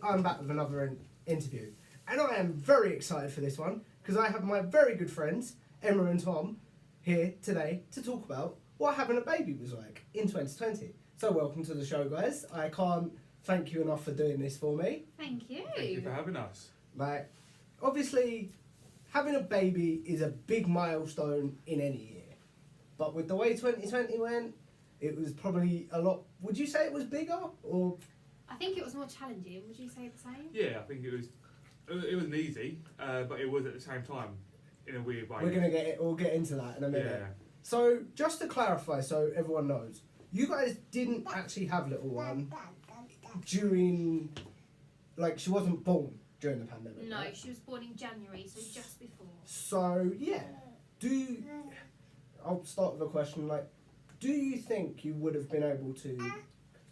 I'm back with another interview, and I am very excited for this one because I have my very good friends Emma and Tom here today to talk about what having a baby was like in 2020. So welcome to the show, guys. I can't thank you enough for doing this for me. Thank you. Thank you for having us. Like, obviously, having a baby is a big milestone in any year, but with the way 2020 went, it was probably a lot. Would you say it was bigger or? I think it was more challenging. Would you say the same? Yeah, I think it wasn't easy, but it was at the same time in a weird way. We'll get into that in a minute. Yeah. So just to clarify, so everyone knows, you guys didn't actually have little one during, like, she wasn't born during the pandemic. No, right? she was born in January, so just before. So yeah, I'll start with a question like, do you think you would have been able to,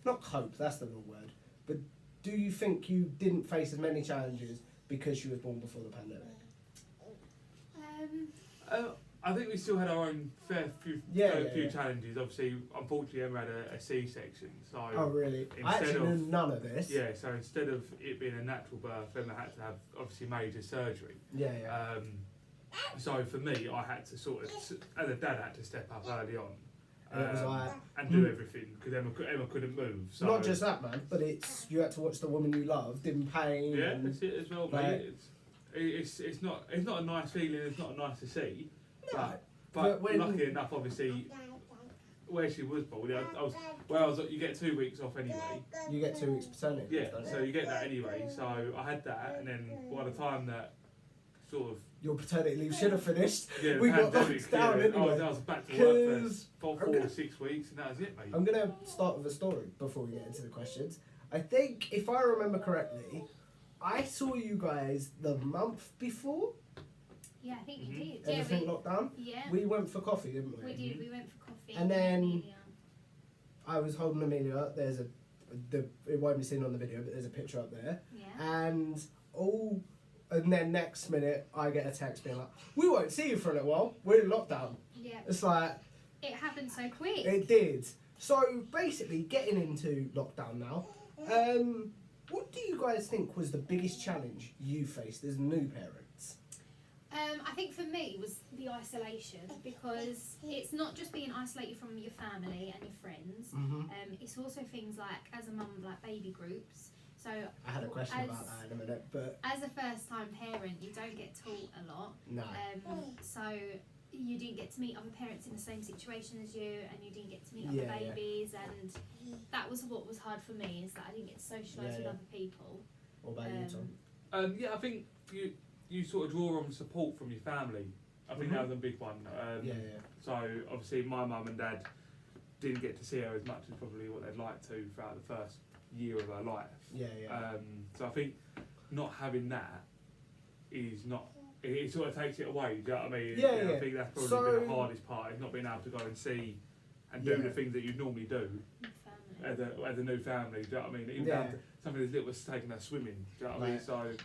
not cope, that's the wrong word, but do you think you didn't face as many challenges because she was born before the pandemic? I think we still had our own fair few challenges. Obviously, unfortunately, Emma had a C-section. So Oh really? I actually knew none of this. Yeah, so instead of it being a natural birth, Emma had to have obviously major surgery. Yeah. So for me, I had to sort of, as a dad, I had to step up early on. And it was like, and do everything because Emma couldn't move. So not just that, man, but you had to watch the woman you loved in pain. yeah, and, that's it as well, mate. It's not a nice feeling. It's not nice to see. But when, lucky enough, obviously, where she was born, you get 2 weeks off anyway. you get 2 weeks paternity. Yeah, don't you? so you get that anyway. So I had that, and then by the time that sort of Your paternity leave should have finished. yeah, We got pandemic, locked down yeah, anyway. I was back to work 'Cause for I'm gonna- 6 weeks, and that was it, mate. I'm going to start with a story before we get into the questions. I think, if I remember correctly, I saw you guys the month before Yeah, I think you Mhm. did. Yeah, everything locked down. yeah, We went for coffee, didn't we? we did. We went for coffee. And then- Amelia. I was holding Amelia up. It won't be seen on the video, but there's a picture up there. Yeah. And then next minute, I get a text being like, "We won't see you for a little while. We're in lockdown." Yeah. It's like, It happened so quick. it did. So basically, getting into lockdown now, what do you guys think was the biggest challenge you faced as new parents? I think for me it was the isolation because it's not just being isolated from your family and your friends. Mm-hmm. It's also things like, as a mum, like baby groups. So I had a question about that in a minute, but as a first-time parent, you don't get taught a lot. no. So you didn't get to meet other parents in the same situation as you, and you didn't get to meet Yeah, other yeah. babies, and that was what was hard for me, is that I didn't get to socialise Yeah, with yeah. other people. What about you, Tom? Yeah, I think you sort of draw on support from your family. I think that was a big one. Yeah. So obviously my mum and dad didn't get to see her as much as probably what they'd like to throughout the first year of her life. Yeah. So I think not having that is not. It sort of takes it away. Do you know what I mean? Yeah, And yeah. I think that's probably So- been the hardest part, is not being able to go and see and do Yeah. the things that you'd normally do with family. as a new family. Do you know what I mean? Even Yeah. down to something as little as taking her swimming. Do you know what I mean? Right. So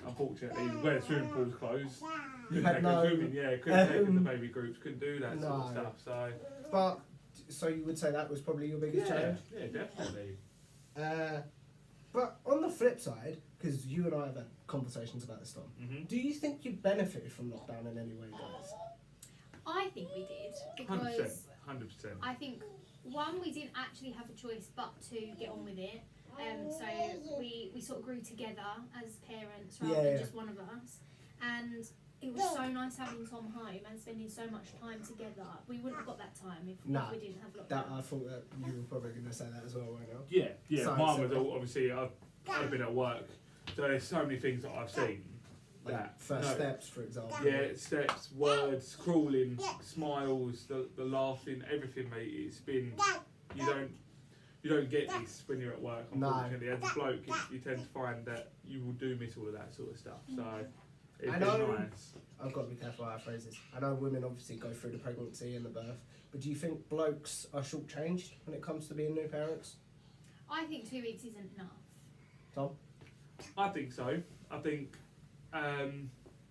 unfortunately, where the swimming pool's closed, You couldn't had take no. her swimming. Yeah, couldn't take her to um, baby groups. Couldn't do that sort of no. stuff. So But so you would say that was probably your biggest challenge? yeah, definitely. But on the flip side, because you and I have had conversations about this, Tom, Mm-hmm. do you think you benefited from lockdown in any way, guys? I think we did, 100%. because 100%. I think, one, we didn't actually have a choice but to get on with it. So we sort of grew together as parents rather than Yeah. just one of us. And it was so nice having Tom home and spending so much time together. We wouldn't have got that time if No. we didn't have lockdown. That I thought that you were probably going to say that as well, weren't you? Yeah. So- Mine so- was all, obviously I've been at work, so there's so many things that I've seen. Like That first no, steps, for example. Yeah, steps, words, crawling, smiles, the laughing, everything, mate. It's been you don't get this when you're at work. No. Unfortunately, as a bloke, you tend to find that you will do miss all of that sort of stuff. So it's I been know. nice. I've got to be careful how I phrase this. I know women obviously go through the pregnancy and the birth, but do you think blokes are shortchanged when it comes to being new parents? I think 2 weeks isn't enough. Tom? I think so. I think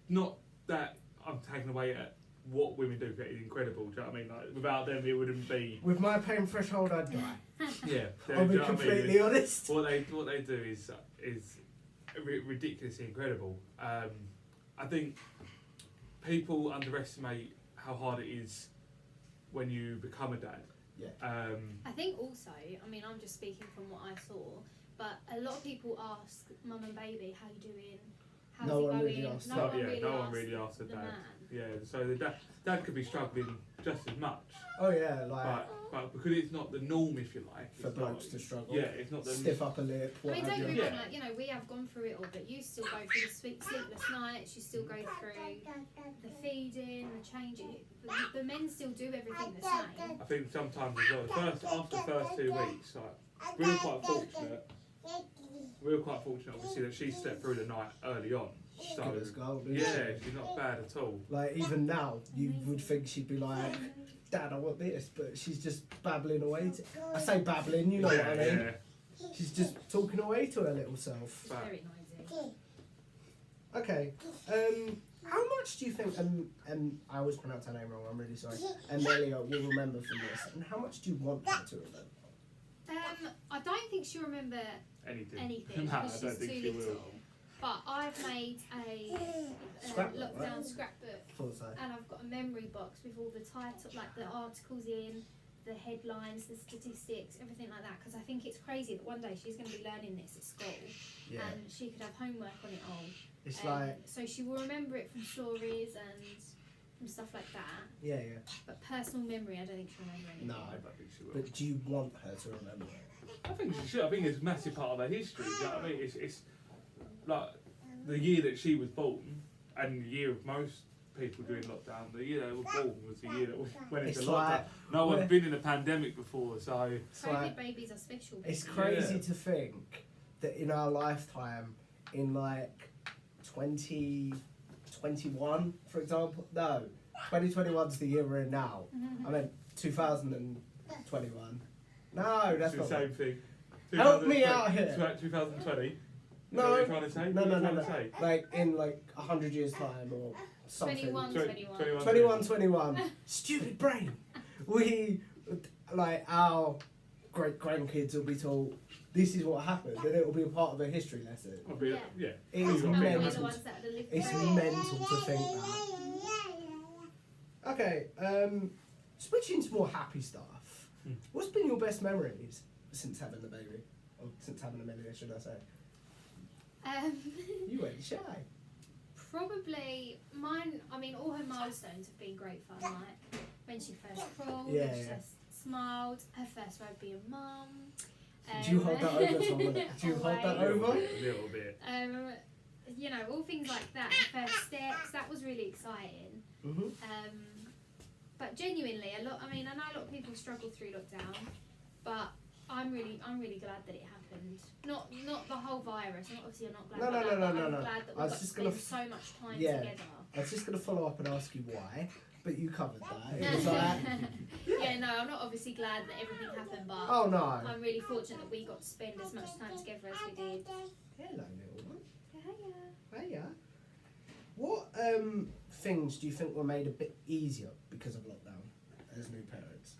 not that I'm taking away at what women do is incredible. Do you know what I mean? Like, without them, it wouldn't be. With my pain threshold, I'd die. Yeah. I'll do be you know what I mean? completely honest. What they do is is ridiculously incredible. I think people underestimate how hard it is when you become a dad. Yeah. I think also, I mean, I'm just speaking from what I saw, but a lot of people ask mum and baby, how you doing? How's No it one going? really asks no that. one really no one asks really asks the dad. man. Yeah, so the dad could be struggling just as much, Oh yeah, like but because it's not the norm, if you like, for it's not, blokes to struggle. yeah, it's not the Stiff upper lip, I what mean, have don't get you. me wrong, Yeah. like, you know, we have gone through it all, but you still go through the sleepless nights, you still go through the feeding, the changing. The men still do everything the same. I think sometimes as well, after the first 2 weeks, like, we were quite fortunate obviously that she slept through the night early on. So Good as gold, isn't yeah, she? she's not bad at all. Like even now, you would think she'd be like, Dad, I want this, but she's just babbling away. I say babbling, you know what I mean. Yeah. She's just talking away to her little self. It's very noisy. Okay. How much do you think? And I always pronounce her name wrong. I'm really sorry. Amelia will remember from this. And how much do you want her to remember? I don't think she'll remember Anything. anything No, I because don't she's think too she little. will. But I've made a Scrapbook, lockdown right? scrapbook, Thought so. and I've got a memory box with all the title, like the articles in, the headlines, the statistics, everything like that. Because I think it's crazy that one day she's going to be learning this at school, Yeah. and she could have homework on it all. It's like So she will remember it from stories and from stuff like that. yeah. But personal memory, I don't think she'll remember anything. No, I don't think she will. but do you want her to remember it? I think she should. I think it's a massive part of her history. Do you know what I mean? It's like the year that she was born, and the year of most people during lockdown. The year they were born was the year that we went into It's lockdown. like No we're- one's been in a pandemic before, so It's COVID like babies are special. it's babies. crazy Yeah. to think that in our lifetime, in like 2021, for example, no, 2021's the year we're in now. I meant 2021. No, that's it's the not. same thing. Help me 2020 out here. 2020. Is No, that what you're trying to say? No, What no, are you no, trying no. to say? Like in like 100 years time or something. 21, 21. 21. Stupid brain. We, like our great grandkids will be told this is what happened, and it will be a part of a history lesson. I'll be, Yeah. yeah. It And is we're mental. the ones that are living It's through it. mental to think that. Okay, switching to more happy stuff. What's been your best memories since having the baby? Or since having Amelia, should I say? You went shy. Probably mine. I mean, all her milestones have been great fun. Like when she first crawled, Yeah, when she yeah. first smiled, her first word being mum. Do you hold that over, Tom? Do you hold that A little over? bit, a little bit. You know, all things like that. Her first steps. That was really exciting. Mhm. But genuinely, a lot. I mean, I know a lot of people struggle through lockdown, but I'm really glad that it happened. Not the whole virus. And obviously, I'm not glad. No, about no, that, no, but no, I'm no. glad that I we was got to just gonna spend so much time yeah. together. I was just going to follow up and ask you why, but you covered that. It was like, Yeah, no, I'm not obviously glad that everything happened, but oh no. I'm really fortunate that we got to spend as much time together as we did. Hello, little one. Yeah. Hiya. What things do you think were made a bit easier because of lockdown as new parents?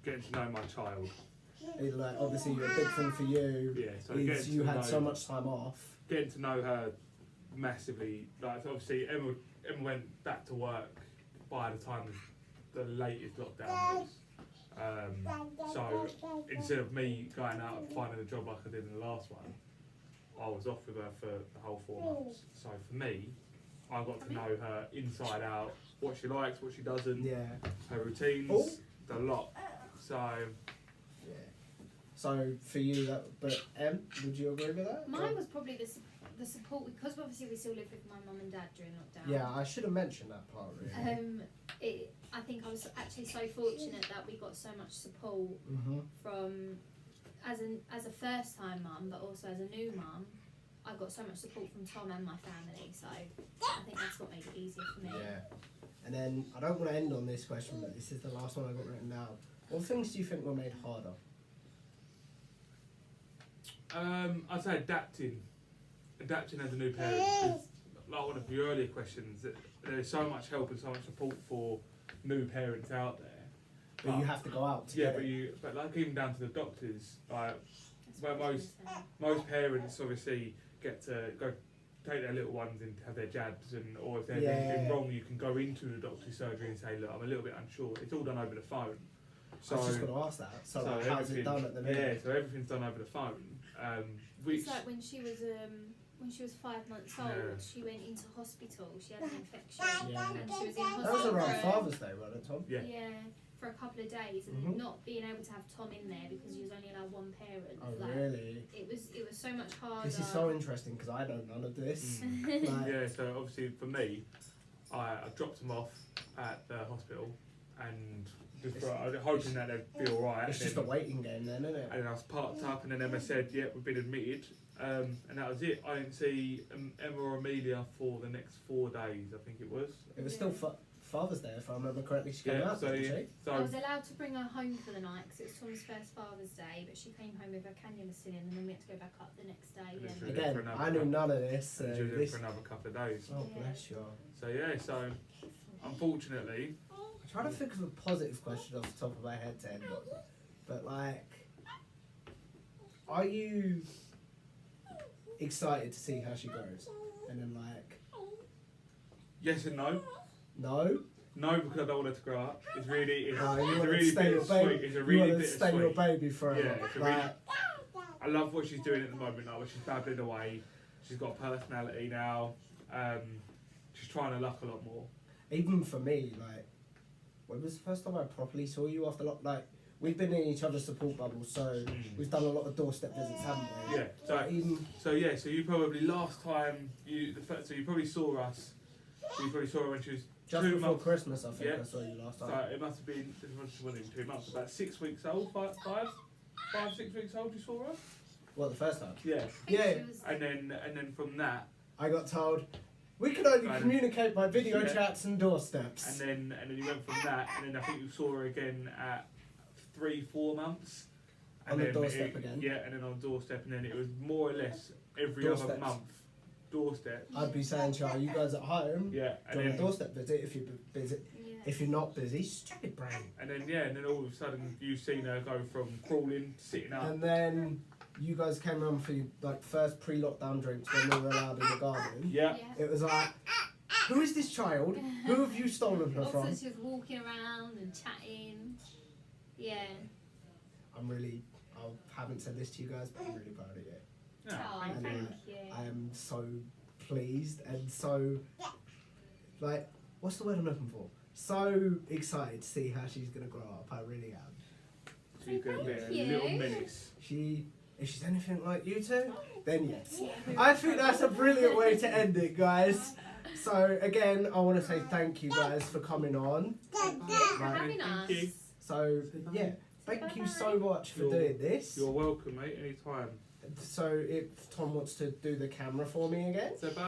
Getting to know my child. Like obviously, a big thing for you Yeah, so is getting you to had know, so much time off. Getting to know her massively. Like obviously, Emma went back to work by the time the latest lockdown was. So instead of me going out and finding a job like I did in the last one, I was off with her for the whole 4 months. So for me, I got to know her inside out, what she likes, what she doesn't, Yeah. her routines, Oh. the lot. So Yeah. So for you, that. But would you agree with that? Mine was probably the support because obviously we still lived with my mum and dad during lockdown. Yeah, I should have mentioned that part really. I think I was actually so fortunate that we got so much support from as a first time mum, but also as a new mum. I got so much support from Tom and my family, so I think that's what made it easier for me. Yeah. And then I don't want to end on this question, but this is the last one I got written down. What things do you think were made harder? I'd say adapting as a new parent. 'Cause like one of your earlier questions, that there is so much help and so much support for new parents out there. But you have to go out to Yeah, get it. but like even down to the doctors, like Well, most parents obviously get to go take their little ones in to have their jabs, and or if there's anything wrong, you can go into the doctor's surgery and say, look, I'm a little bit unsure. It's all done over the phone. So I was just going to ask that. So like, how's it done at the minute? Yeah, so everything's done over the phone. Which It's like when she was 5 months old, she went into hospital. She had an infection, and she was in hospital. That was around Father's Day, wasn't it, Tom? yeah. For a couple of days, and not being able to have Tom in there because you was only allowed one parent. Oh, like, really? It was so much harder. This is so interesting because I know none of this. Like, Yeah, so obviously for me, I dropped them off at the hospital, and I was hoping that they'd be alright. it's just a waiting game then, isn't it? And I was parked up, and then Emma said, "Yeah, we've been admitted," and that was it. I didn't see Emma or Amelia for the next 4 days. I think it was. It was still Father's Day, if I remember correctly. She came out, didn't she? I was allowed to bring her home for the night because it was Tom's first Father's Day, but she came home with her cannula still in, and then we had to go back up the next day. Literally. Again, I knew none of this. And she was in for another couple of days. Oh, bless you. So yeah, so unfortunately, I'm trying to think of a positive question off the top of my head to end on. But like, are you excited to see how she grows? And then like, yes and no. no? No, because I don't want her to grow up. It's really, No, you it's want a to really stay your bittersweet. baby. It's a You really want to stay your bittersweet. baby forever. Yeah, it's a like, really, I love what she's doing at the moment now. She's babbling away. She's got a personality now. She's trying her luck a lot more. even for me, like, when was the first time I properly saw you after like we've been in each other's support bubbles, so we've done a lot of doorstep visits, haven't we? Yeah. So you probably last time so you probably saw us. You probably saw her when she was just 2 before months. Christmas, I think Yeah. I saw you last time. So it must have been 2 months, about 6 weeks old, 5, 6 weeks old. You saw her. What, the first time? Yeah. Yeah. And then from that, I got told we can only Right. communicate by video Yeah. chats and doorsteps. and then you went from that, and then I think you saw her again at 3-4 months. And On the then doorstep again? Yeah, and then on doorstep, and then it was more or less every Doorsteps. other month. Doorstep. I'd be saying to her, you guys at home, Yeah, do and a then doorstep visit if you're busy. Yeah. If you're not busy, stupid brain. and then all of a sudden you've seen her go from crawling to sitting up. And then you guys came around for your like first pre-lockdown drinks when we were allowed in the garden. Yeah. It was like, who is this child? Who have you stolen her Also, from? she was walking around and chatting. Yeah. I haven't said this to you guys, but I'm really proud of you. Yeah. Oh, And, thank you. I am so pleased and so, like, what's the word I'm looking for? So excited to see how she's going to grow up. I really am. She's going to be a Thank you. little menace. If she's anything like you two, then yes. I think that's a brilliant way to end it, guys. So again, I want to say thank you guys for coming on. Thank you for having Thank us. you. So yeah, thank you so much for doing this. You're welcome, mate. Anytime. So if Tom wants to do the camera for me again. So